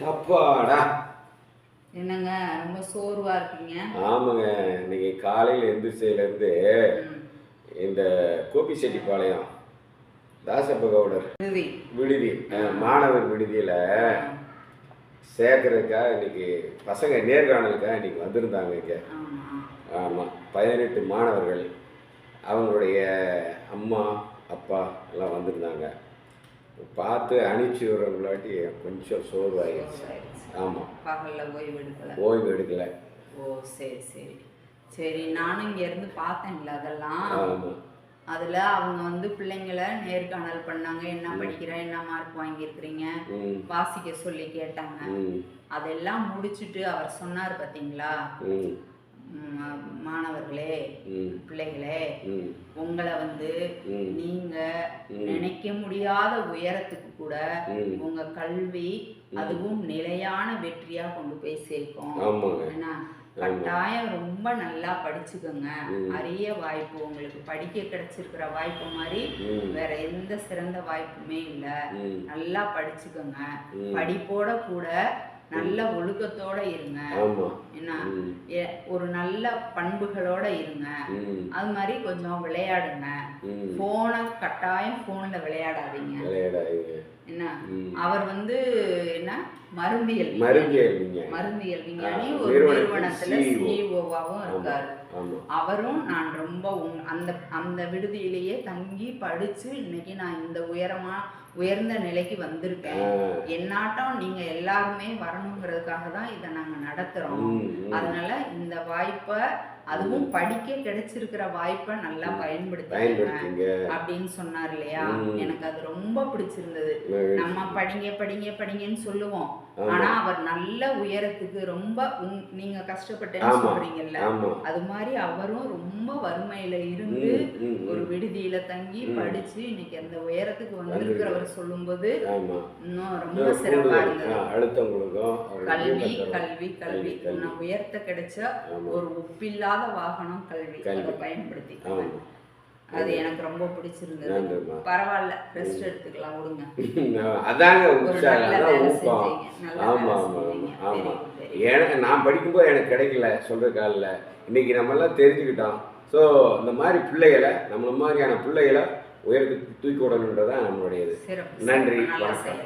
அப்பாடா. என்னங்க ரொம்ப சோர்வா இருக்கீங்க? ஆமாங்க, இன்னைக்கு காலையில் எந்திரிச்சதுலேருந்து இந்த கோபிச்செட்டிப்பாளையம் தாசப்ப கவுடர் விடுதி மாணவர் விடுதியில் சேர்க்கறதுக்காக இன்னைக்கு பசங்க நேர்காணலுக்காக இன்னைக்கு வந்திருந்தாங்க இங்கே. ஆமாம், 18 மாணவர்கள், அவங்களுடைய அம்மா அப்பா எல்லாம் வந்திருந்தாங்க. பார்த்து அனுப்பிச்சி விடுறவங்களாட்டி கொஞ்சம் சோர்வாகிடுச்சு. ஆமாம், பகலில் ஓய்வு எடுக்கலை. ஓ சரி சரி சரி. நானும் இங்கேருந்து பார்த்தேன்ல அதெல்லாம். ஆமாம், அதில் அவங்க வந்து பிள்ளைங்களை நேர்காணல் பண்ணாங்க. என்ன படிக்கிற, என்ன மார்க் வாங்கியிருக்கிறீங்க, வாசிக்க சொல்லி கேட்டாங்க. அதெல்லாம் முடிச்சுட்டு அவர் சொன்னார் பார்த்தீங்களா, மாணவர்களே பிள்ளைகளே, உங்களை வந்து நீங்க நினைக்க முடியாத உயரத்துக்கு கூட உங்க கல்வி அதுவும் நிலையான வெற்றியா கொண்டு போய் சேர்க்கும். ஏன்னா கட்டாயம் ரொம்ப நல்லா படிச்சுக்கோங்க. அரிய வாய்ப்பு உங்களுக்கு, படிக்க கிடைச்சிருக்கிற வாய்ப்பு மாதிரி வேற எந்த சிறந்த வாய்ப்புமே இல்லை. நல்லா படிச்சுக்கோங்க. படிப்போட கூட நல்ல ஒழுக்கத்தோட இருங்க. என்ன, ஒரு நல்ல பண்புகளோட இருங்க. அது மாதிரி கொஞ்சம் விளையாடுங்க. போனை கட்டாயம் போன்ல விளையாடாதீங்க. என்ன, அவர் வந்து என்ன மருந்தியல் விஞ்ஞானி, ஒரு நிறுவனத்துல சிஇஓவாவும் இருக்காரு. அவரும் நான் ரொம்ப அந்த விடுதியிலேயே தங்கி படிச்சு இன்னைக்கு நான் இந்த உயர்ந்த நிலைக்கு வந்திருக்கேன். என்னாட்டம் நீங்க எல்லாருமே வரணுங்கிறதுக்காக தான் இதை நாங்க நடத்துறோம். அதனால இந்த வாய்ப்பை, அதுவும் படிக்க கிடைச்சிருக்கிற வாய்ப்பை நல்லா பயன்படுத்திங்க அப்படின்னு சொன்னார் இல்லையா. எனக்கு அது ரொம்ப பிடிச்சிருந்தது. நம்ம படிங்க படிங்க படிங்கன்னு சொல்லுவோம், ஆனா அவர் நல்ல உயரத்துக்கு ரொம்ப நீங்க கஷ்டப்பட்டேன்னு சொல்றீங்கல்ல, அது மாதிரி அவரும் ரொம்ப வறுமையில இருந்து ஒரு விடுதியில தங்கி படிச்சு இன்னைக்கு அந்த உயரத்துக்கு வந்திருக்கிறவர் சொல்லும்போது இன்னும் ரொம்ப சிறப்பா இருந்தது. கல்வி கல்வி கல்வி உன்னை உயர்த்த கிடைச்ச ஒரு ஒப்பில்லாத வாகனம் கல்வி. அதை பயன்படுத்தி அது எனக்கு ரொம்ப பிடிச்சிருந்தது. பரவாயில்ல, ரெஸ்ட் எடுத்துக்கலாம், விடுங்க. அதாங்க எனக்கு நான் படிக்கும்போது எனக்கு கிடைக்கல சொல்றதுக்காக. இன்னைக்கு நம்ம எல்லாம் தெரிஞ்சுக்கிட்டோம். ஸோ இந்த மாதிரி பிள்ளைகளை, நம்மள மாதிரியான பிள்ளைகளை உயரத்துக்கு தூக்கி விடணுன்றதான் நம்மளுடையது. நன்றி, வணக்கம்.